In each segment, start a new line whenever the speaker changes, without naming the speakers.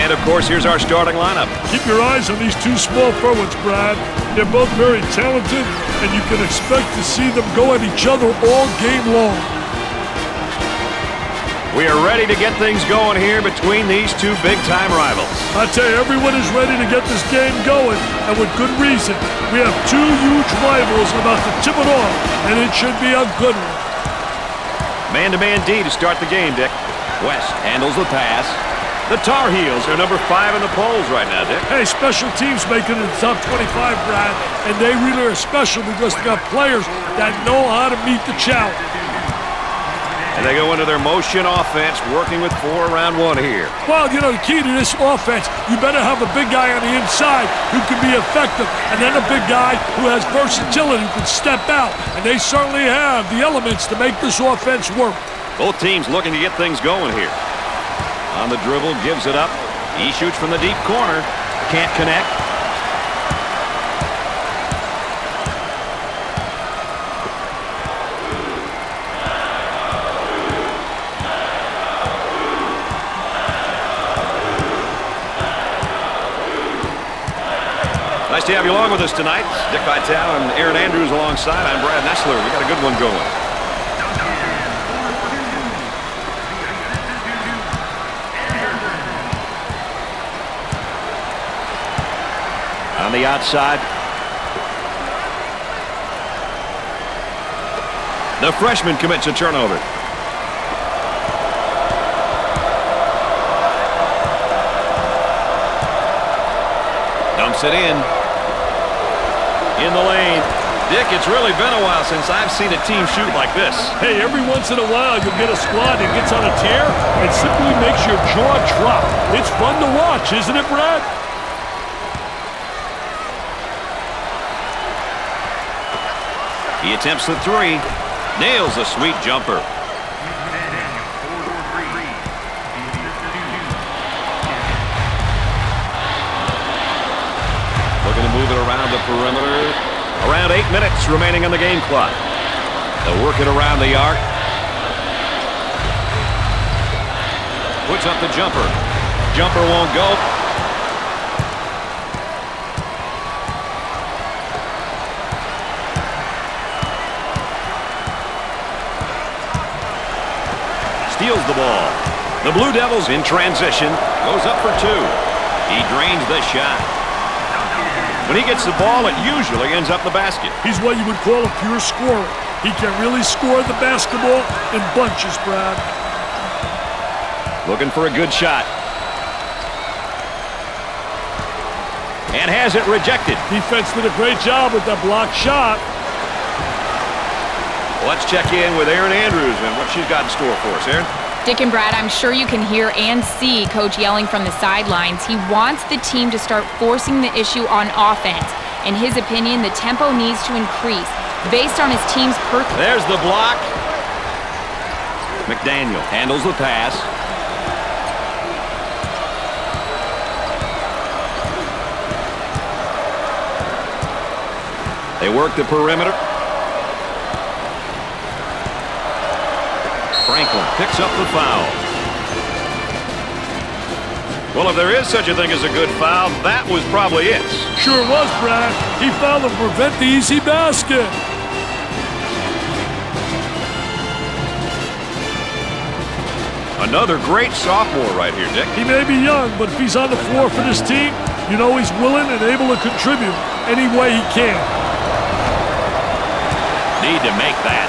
And, of course, here's our starting lineup.
Keep your eyes on these two small forwards, Brad. They're both very talented, and you can expect to see them go at each other all game long.
We are ready to get things going here between these two big-time rivals.
I tell you, everyone is ready to get this game going, and with good reason. We have two huge rivals about to tip it off, and it should be a good one.
Man-to-man D to start the game, Dick. West handles the pass. The Tar Heels are number 5 in the polls right now, Dick.
Hey, special teams making it in the top 25, Brad, and they really are special because they got players that know how to meet the challenge.
And they go into their motion offense, working with 4 around 1 here.
Well, you know, the key to this offense, you better have a big guy on the inside who can be effective, and then a big guy who has versatility, who can step out, and they certainly have the elements to make this offense work.
Both teams looking to get things going here. On the dribble, gives it up. He shoots from the deep corner. Can't connect. Nice to have you along with us tonight. Dick Vitale and Aaron Andrews alongside. I'm Brad Nessler. We got a good one going. On the outside. The freshman commits a turnover. Dumps it in. In the lane. Dick, it's really been a while since I've seen a team shoot like this.
Hey, every once in a while you'll get a squad that gets on a tear and simply makes your jaw drop. It's fun to watch, isn't it, Brad?
He attempts the 3. Nails a sweet jumper. Looking to move it around the perimeter. Around 8 minutes remaining on the game clock. They'll work it around the arc. Puts up the jumper. Jumper won't go. Steals the ball. The Blue Devils in transition. Goes up for 2. He drains the shot. When he gets the ball, it usually ends up the basket.
He's what you would call a pure scorer. He can really score the basketball in bunches, Brad.
Looking for a good shot. And has it rejected.
Defense did a great job with that blocked shot.
Let's check in with Aaron Andrews and what she's got in store for us. Aaron?
Dick and Brad, I'm sure you can hear and see Coach yelling from the sidelines. He wants the team to start forcing the issue on offense. In his opinion, the tempo needs to increase based on his team's
There's the block. McDaniel handles the pass. They work the perimeter. Franklin picks up the foul. Well, if there is such a thing as a good foul, that was probably it.
Sure was, Brad. He fouled to prevent the easy basket.
Another great sophomore right here, Dick.
He may be young, but if he's on the floor for this team, you know he's willing and able to contribute any way he can.
Need to make that.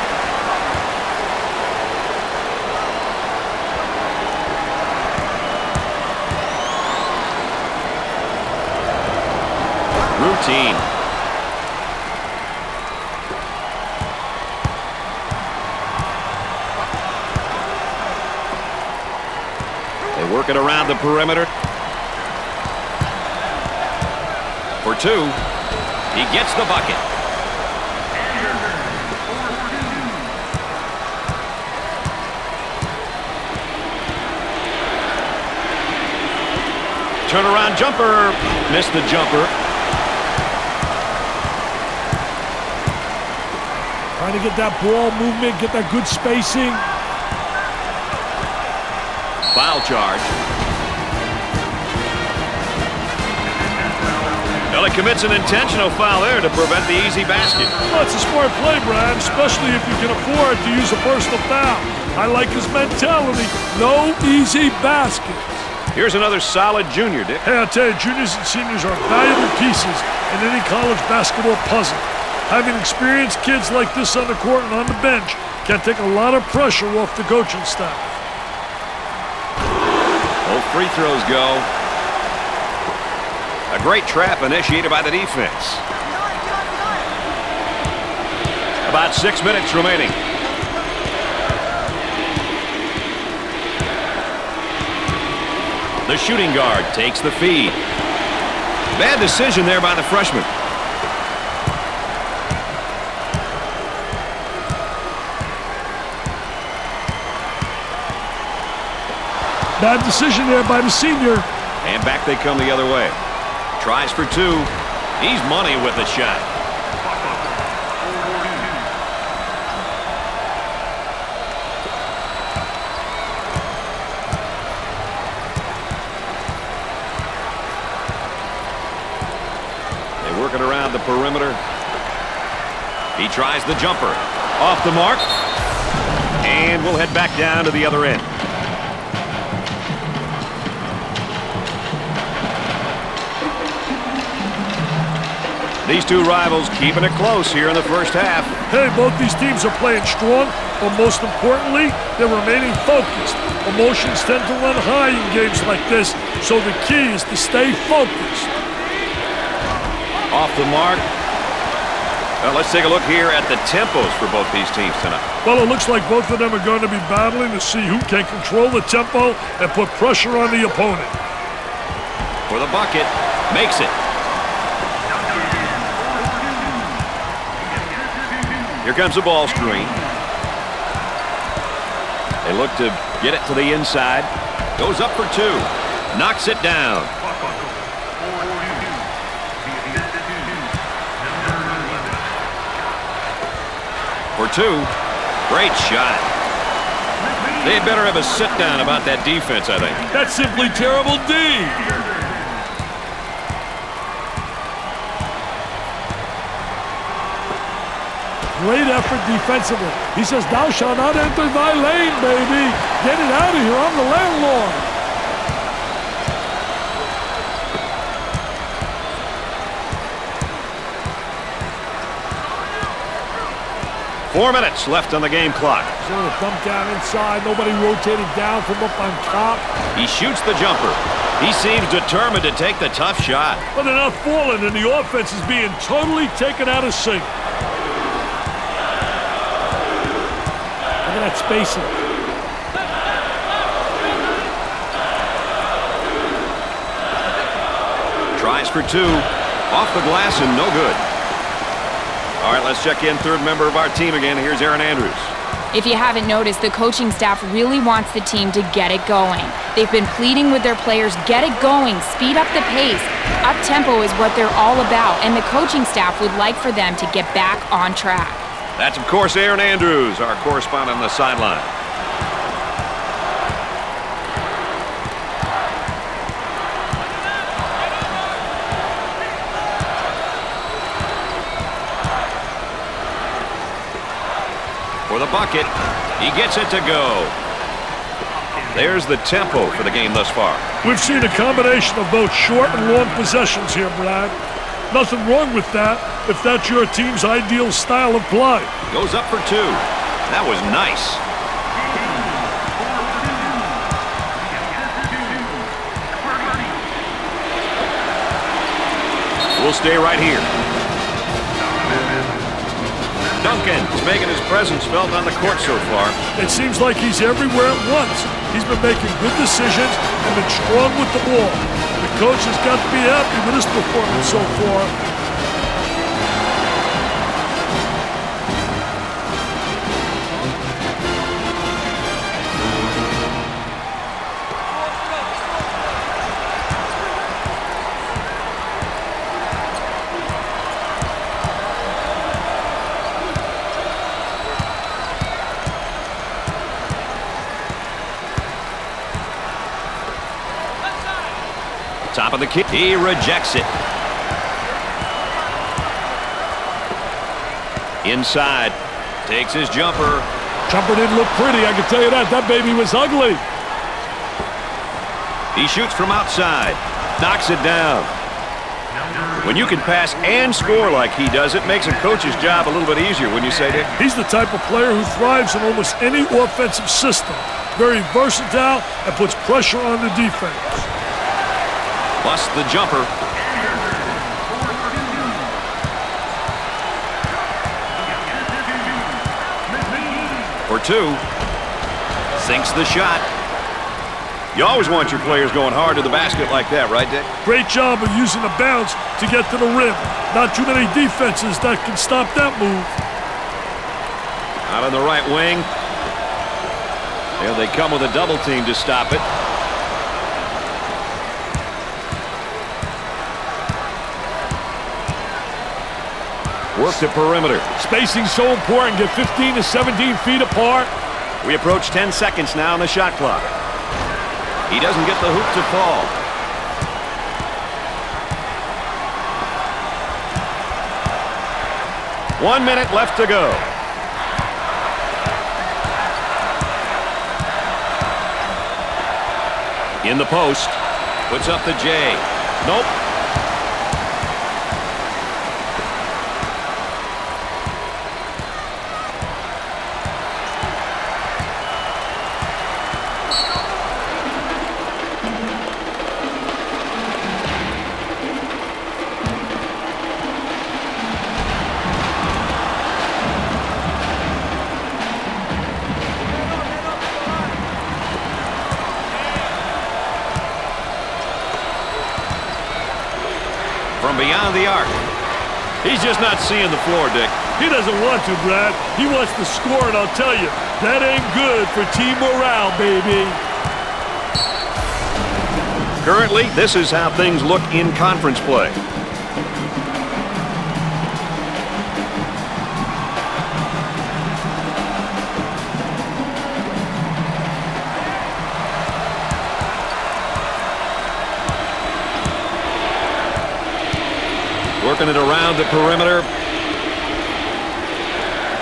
Routine. They work it around the perimeter. For 2. He gets the bucket. Turnaround jumper. Missed the jumper.
Trying to get that ball movement, get that good spacing.
Foul charge. Well, he commits an intentional foul there to prevent the easy basket.
Well, it's a smart play, Brad, especially if you can afford to use a personal foul. I like his mentality. No easy basket.
Here's another solid junior, Dick.
Hey, I tell you, juniors and seniors are valuable pieces in any college basketball puzzle. Having experienced kids like this on the court and on the bench can take a lot of pressure off the coaching staff.
Both free throws go. A great trap initiated by the defense. About 6 minutes remaining. The shooting guard takes the feed. Bad decision there by the freshman.
Bad decision there by the senior.
And back they come the other way. Tries for two. He's money with the shot. They work it around the perimeter. He tries the jumper. Off the mark. And we'll head back down to the other end. These two rivals keeping it close here in the first half.
Hey, both these teams are playing strong, but most importantly, they're remaining focused. Emotions tend to run high in games like this, so the key is to stay focused.
Off the mark. Well, let's take a look here at the tempos for both these teams tonight.
Well, it looks like both of them are going to be battling to see who can control the tempo and put pressure on the opponent.
For the bucket, makes it. Here comes the ball screen. They look to get it to the inside. Goes up for two. Knocks it down. For two. Great shot. They better have a sit-down about that defense, I think.
That's simply terrible D. Great effort defensively. He says, "Thou shalt not enter thy lane, baby. Get it out of here. I'm the landlord."
4 minutes left on the game clock.
Sort of dumped down inside. Nobody rotated down from up on top.
He shoots the jumper. He seems determined to take the tough shot.
But they're not falling, and the offense is being totally taken out of sync. Look at that spacing.
Tries for two. Off the glass and no good. All right, let's check in third member of our team again. Here's Aaron Andrews.
If you haven't noticed, the coaching staff really wants the team to get it going. They've been pleading with their players, get it going, speed up the pace. Up-tempo is what they're all about, and the coaching staff would like for them to get back on track.
That's, of course, Aaron Andrews, our correspondent on the sideline. For the bucket, he gets it to go. There's the tempo for the game thus far.
We've seen a combination of both short and long possessions here, Brad. Nothing wrong with that if that's your team's ideal style of play.
Goes up for two. That was nice. We'll stay right here. Duncan is making his presence felt on the court so far.
It seems like he's everywhere at once. He's been making good decisions and been strong with the ball. The coach has got to be happy with his performance so far.
Top of the key. He rejects it. Inside. Takes his jumper.
Jumper didn't look pretty, I can tell you that. That baby was ugly.
He shoots from outside. Knocks it down. When you can pass and score like he does, it makes a coach's job a little bit easier, wouldn't you say, Dick?
He's the type of player who thrives in almost any offensive system. Very versatile and puts pressure on the defense.
Busts the jumper. For two. Sinks the shot. You always want your players going hard to the basket like that, right, Dick?
Great job of using the bounce to get to the rim. Not too many defenses that can stop that move.
Out on the right wing. There they come with a double team to stop it. Work the perimeter.
Spacing so important. Get 15 to 17 feet apart.
We approach 10 seconds now on the shot clock. He doesn't get the hoop to fall. One minute left to go. In the post. Puts up the J. Nope. From beyond the arc. He's just not seeing the floor, Dick.
He doesn't want to, Brad. He wants to score, and I'll tell you, that ain't good for team morale, baby.
Currently, this is how things look in conference play. Working it around the perimeter.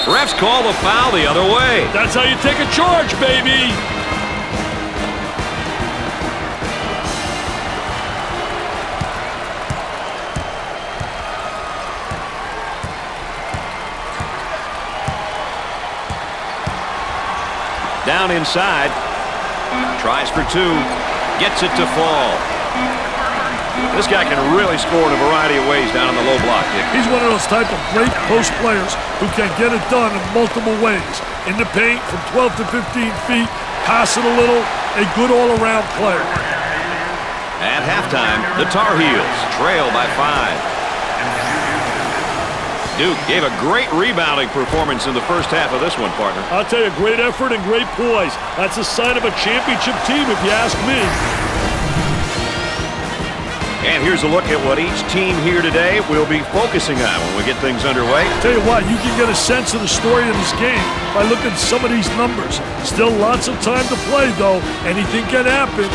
Refs call the foul the other way.
That's how you take a charge, baby.
Down inside. Tries for two. Gets it to fall. This guy can really score in a variety of ways down on the low block, Dick.
He's one of those type of great post players who can get it done in multiple ways. In the paint from 12 to 15 feet, pass it a little, a good all-around player.
At halftime, the Tar Heels trail by 5. Duke gave a great rebounding performance in the first half of this one, partner.
I'll tell you, great effort and great poise. That's a sign of a championship team, if you ask me.
And here's a look at what each team here today will be focusing on when we get things underway.
Tell you what, you can get a sense of the story of this game by looking at some of these numbers. Still lots of time to play, though. Anything can happen.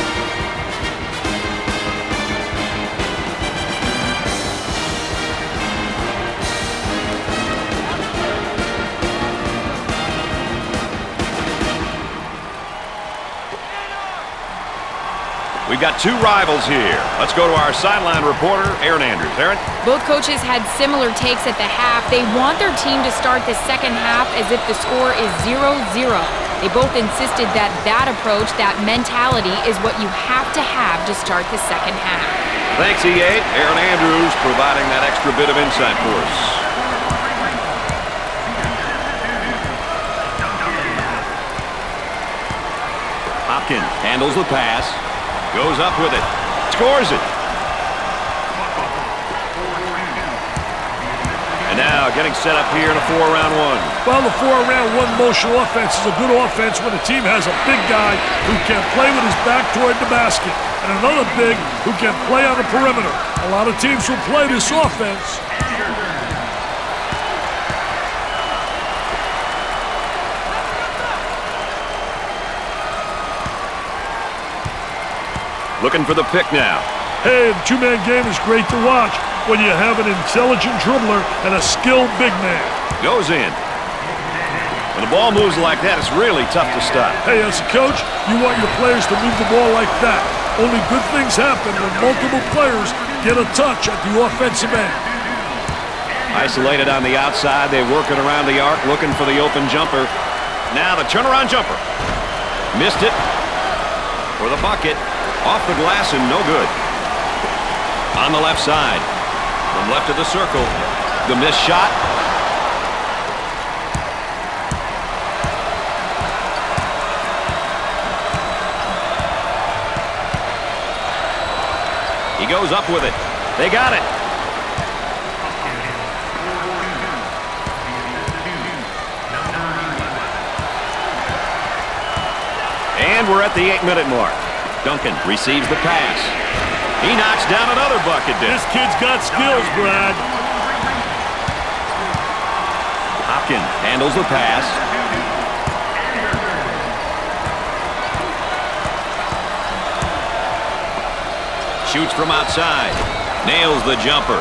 We've got two rivals here. Let's go to our sideline reporter, Aaron Andrews. Aaron?
Both coaches had similar takes at the half. They want their team to start the second half as if the score is 0-0. They both insisted that that approach, that mentality, is what you have to start the second half.
Thanks, E8. Aaron Andrews providing that extra bit of insight for us. Hopkins handles the pass. Goes up with it. Scores it. And now getting set up here in a 4-round one.
Well, the 4-round one motion offense is a good offense when the team has a big guy who can play with his back toward the basket and another big who can play on the perimeter. A lot of teams will play this offense.
Looking for the pick now.
Hey, the two-man game is great to watch when you have an intelligent dribbler and a skilled big man.
Goes in. When the ball moves like that, it's really tough to stop.
Hey, as a coach, you want your players to move the ball like that. Only good things happen when multiple players get a touch at the offensive end.
Isolated on the outside. They're working around the arc, looking for the open jumper. Now the turnaround jumper. Missed it for the bucket. Off the glass and no good. On the left side. From left of the circle. The missed shot. He goes up with it. They got it. And we're at the 8-minute mark. Duncan receives the pass. He knocks down another bucket.
This kid's got skills, Brad.
Hopkins handles the pass. Shoots from outside. Nails the jumper.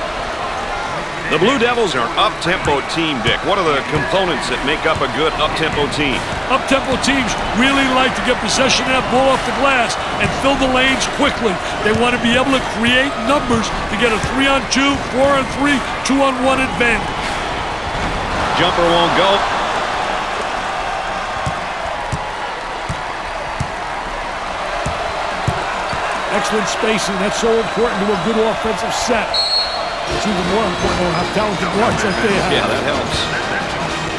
The Blue Devils are an up-tempo team, Dick. What are the components that make up a good up-tempo team?
Up-tempo teams really like to get possession of that ball off the glass and fill the lanes quickly. They want to be able to create numbers to get a 3-on-2, 4-on-3, 2-on-1 advantage.
Jumper won't go.
Excellent spacing. That's so important to a good offensive set. It's even more important to have talented guards like they have.
Yeah, that helps.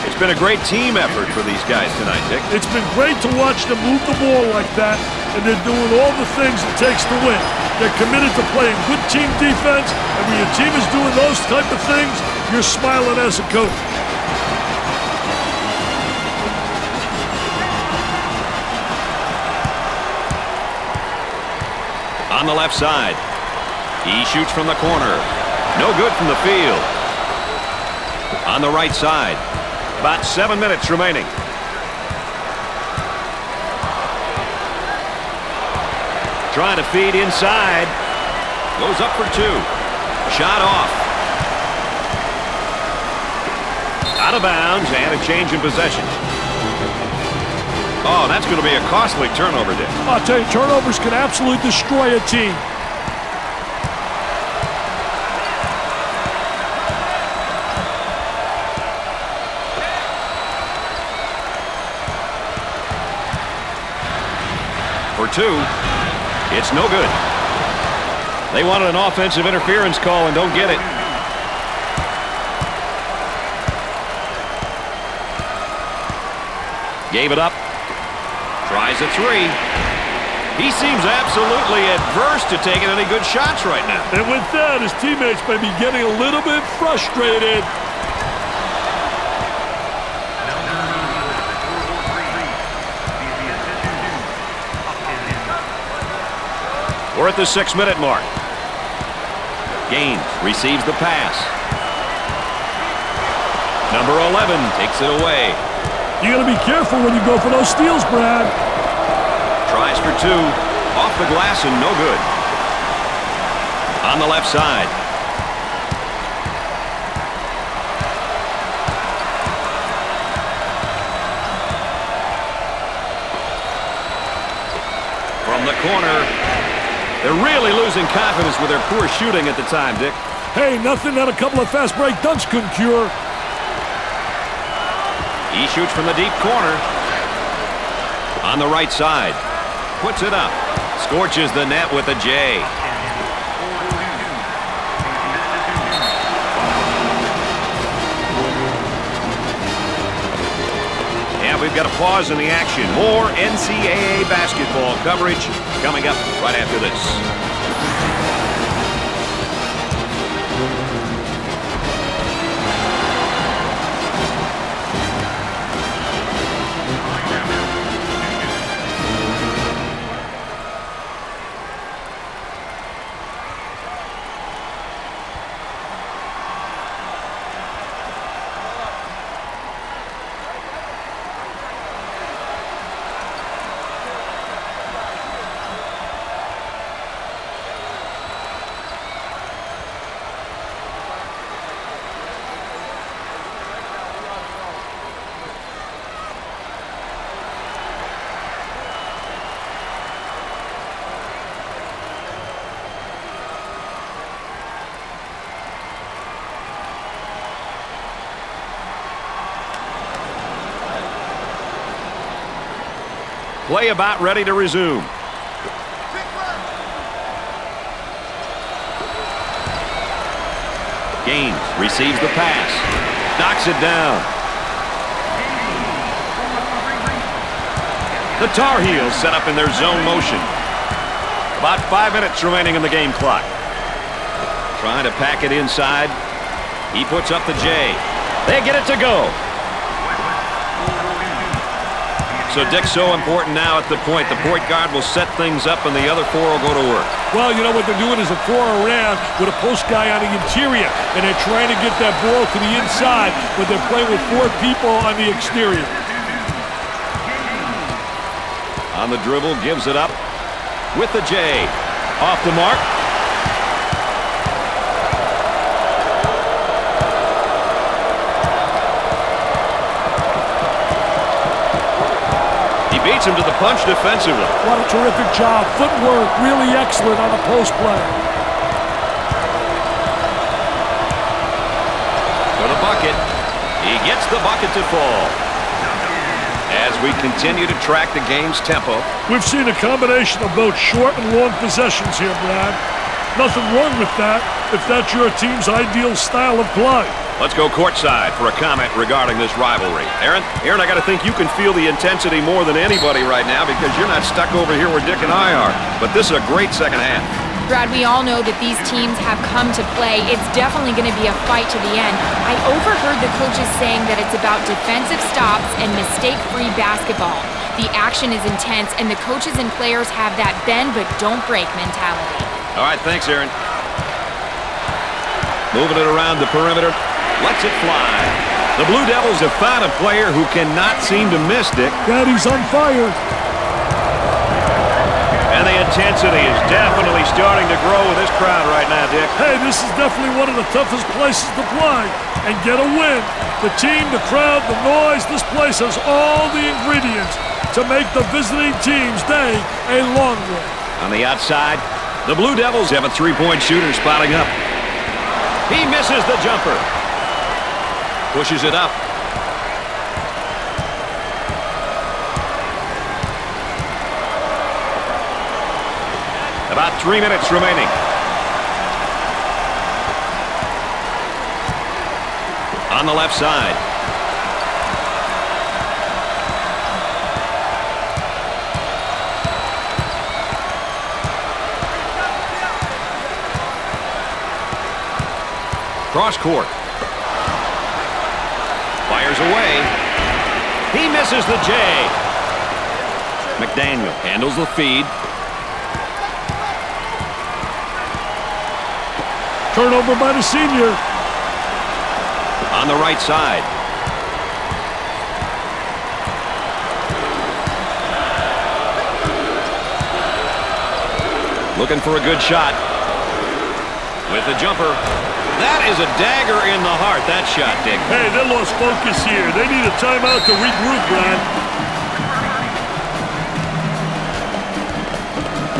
It's been a great team effort for these guys tonight, Dick.
It's been great to watch them move the ball like that, and they're doing all the things it takes to win. They're committed to playing good team defense, and when your team is doing those type of things, you're smiling as a coach.
On the left side. He shoots from the corner. No good from the field. On the right side. About 7 minutes remaining. Trying to feed inside. Goes up for two. Shot off. Out of bounds and a change in possession. Oh, that's going to be a costly turnover, Dick.
I'll tell you, turnovers can absolutely destroy a team.
For two, it's no good. They wanted an offensive interference call and don't get it. Gave it up. Tries a three. He seems absolutely adverse to taking any good shots right now.
And with that, his teammates may be getting a little bit frustrated.
We're at the 6-minute mark. Gaines receives the pass. Number 11 takes it away.
You got to be careful when you go for those steals, Brad.
Tries for two. Off the glass and no good. On the left side. From the corner. They're really losing confidence with their poor shooting at the time, Dick.
Hey, nothing that a couple of fast break dunks couldn't cure.
He shoots from the deep corner. On the right side. Puts it up. Scorches the net with a J. And we've got a pause in the action. More NCAA basketball coverage coming up right after this. Play about ready to resume. Gaines receives the pass. Knocks it down. The Tar Heels set up in their zone motion. About 5 minutes remaining in the game clock. Trying to pack it inside. He puts up the J. They get it to go. So, Dick, so important now at the point. The point guard will set things up and the other four will go to work.
Well, you know what they're doing is a 4 around with a post guy on the interior, and they're trying to get that ball to the inside, but they're playing with 4 people on the exterior.
On the dribble, gives it up with the J. Off the mark. Beats him to the punch defensively.
What a terrific job. Footwork really excellent on the post play.
For the bucket. He gets the bucket to fall. As we continue to track the game's tempo.
We've seen a combination of both short and long possessions here, Brad. Nothing wrong with that if that's your team's ideal style of play.
Let's go courtside for a comment regarding this rivalry. Aaron, I got to think you can feel the intensity more than anybody right now because you're not stuck over here where Dick and I are. But this is a great second half.
Brad, we all know that these teams have come to play. It's definitely going to be a fight to the end. I overheard the coaches saying that it's about defensive stops and mistake-free basketball. The action is intense, and the coaches and players have that bend but don't break mentality.
All right, thanks, Aaron. Moving it around the perimeter. Lets it fly. The Blue Devils have found a player who cannot seem to miss, Dick.
Brad, he's on fire.
And the intensity is definitely starting to grow with this crowd right now, Dick.
Hey, this is definitely one of the toughest places to play and get a win. The team, the crowd, the noise, this place has all the ingredients to make the visiting team's day a long one.
On the outside, the Blue Devils have a three-point shooter spotting up. He misses the jumper. Pushes it up. About 3 minutes remaining. On the left side. Cross court. Fires away. He misses the J. McDaniel handles the feed.
Turnover by the senior.
On the right side. Looking for a good shot. With the jumper. That is a dagger in the heart, that shot, Dick.
Hey, they lost focus here. They need a timeout to regroup, Brad.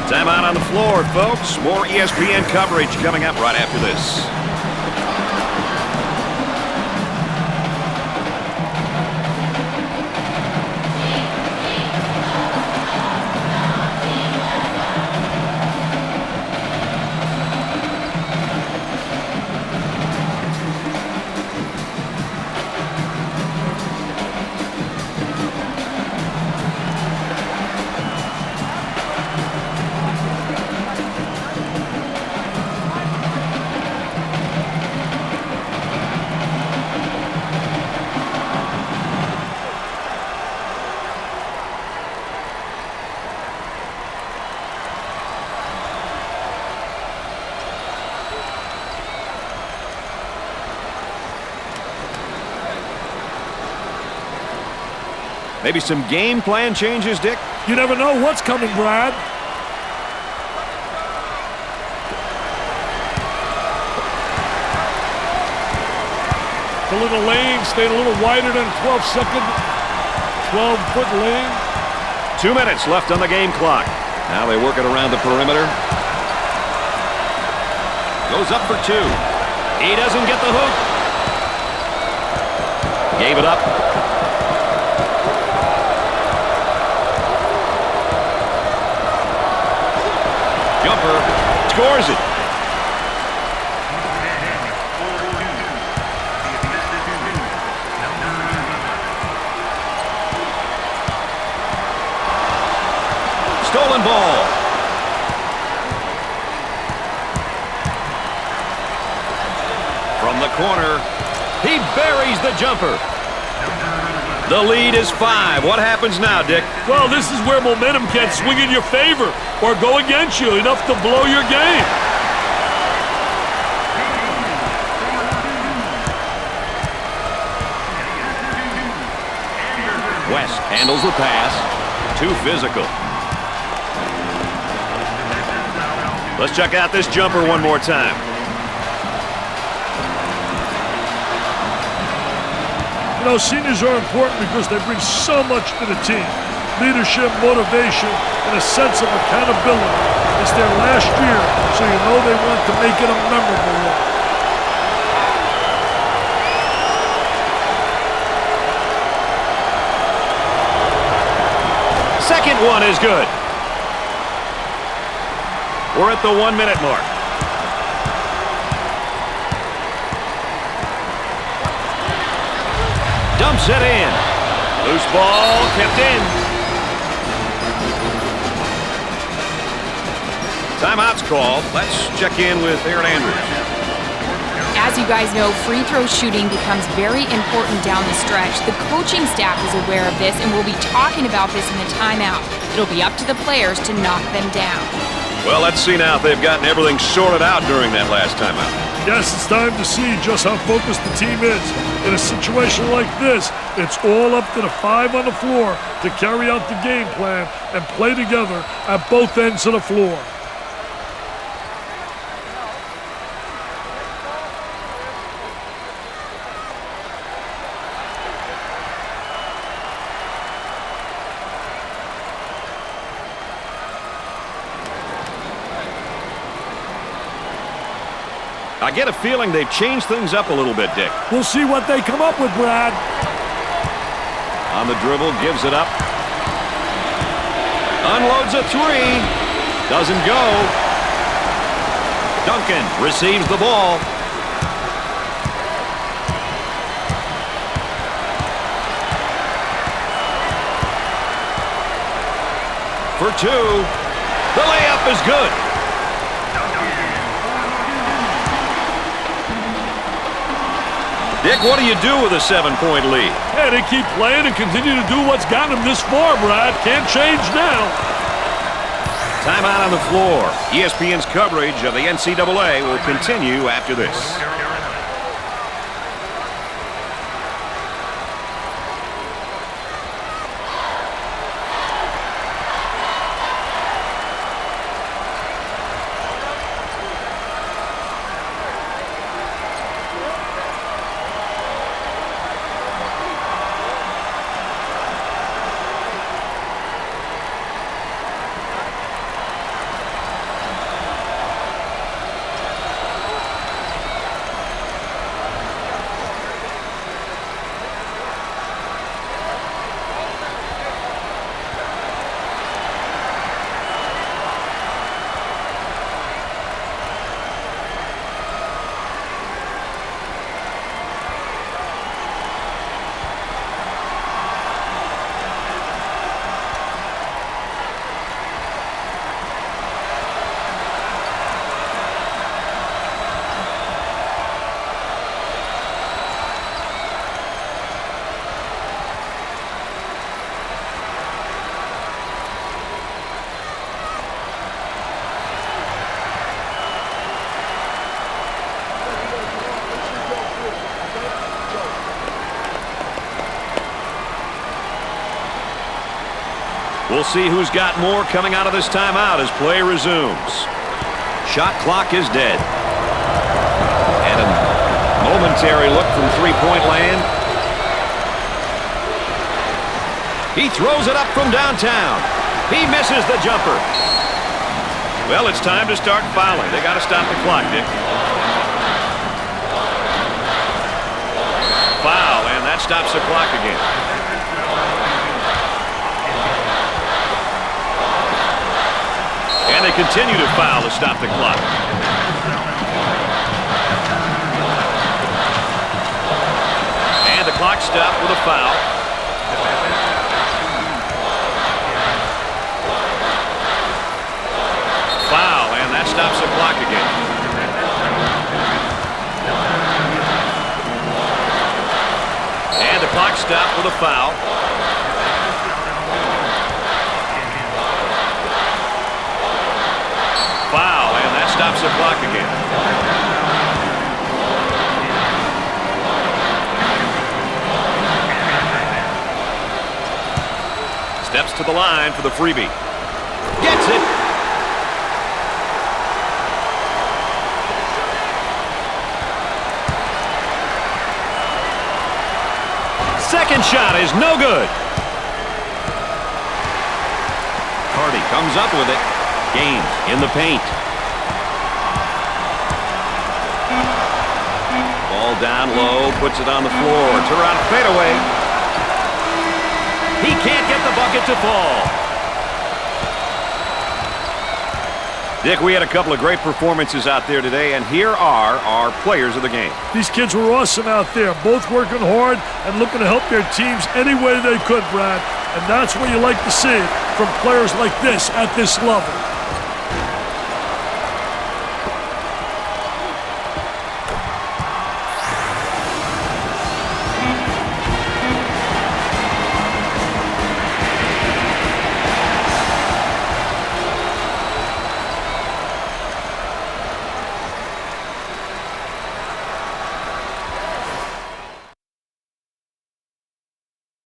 Timeout on the floor, folks. More ESPN coverage coming up right after this. Maybe some game plan changes, Dick?
You never know what's coming, Brad. The little lane stayed a little wider than a 12-second, 12-foot lane.
2 minutes left on the game clock. Now they work it around the perimeter. Goes up for two. He doesn't get the hook. Gave it up. Jumper scores it. Stolen ball. From the corner, he buries the jumper. The lead is 5. What happens now, Dick?
Well, this is where momentum can swing in your favor or go against you, enough to blow your game.
West handles the pass. Too physical. Let's check out this jumper one more time.
You know, seniors are important because they bring so much to the team. Leadership, motivation, and a sense of accountability. It's their last year, so you know they want to make it a memorable one.
Second one is good. We're at the 1-minute mark. Dumps it in. Loose ball kept in. Timeout's called. Let's check in with Aaron Andrews.
As you guys know, free throw shooting becomes very important down the stretch. The coaching staff is aware of this, and we'll be talking about this in the timeout. It'll be up to the players to knock them down.
Well, let's see now if they've gotten everything sorted out during that last timeout.
Yes, it's time to see just how focused the team is. In a situation like this, it's all up to the 5 on the floor to carry out the game plan and play together at both ends of the floor.
I get a feeling they've changed things up a little bit, Dick.
We'll see what they come up with, Brad.
On the dribble, gives it up. Unloads a 3. Doesn't go. Duncan receives the ball. For 2. The layup is good. Dick, what do you do with a 7-point lead?
Yeah, they keep playing and continue to do what's gotten them this far, Brad. Can't change now.
Timeout on the floor. ESPN's coverage of the NCAA will continue after this. We'll see who's got more coming out of this timeout as play resumes. Shot clock is dead. And a momentary look from three-point land. He throws it up from downtown. He misses the jumper. Well, it's time to start fouling. They got to stop the clock, Dick. Foul, and that stops the clock again. And And they continue to foul to stop the clock. And the clock stopped with a foul. Foul, and that stops the clock again. And the clock stopped with a foul. Foul, and that stops the clock again. Steps to the line for the freebie. Gets it. Second shot is no good. Hardy comes up with it. Gaines in the paint. Ball down low, puts it on the floor. Turnaround fadeaway. He can't get the bucket to fall. Dick, we had a couple of great performances out there today, and here are our players of the game.
These kids were awesome out there, both working hard and looking to help their teams any way they could, Brad. And that's what you like to see from players like this at this level.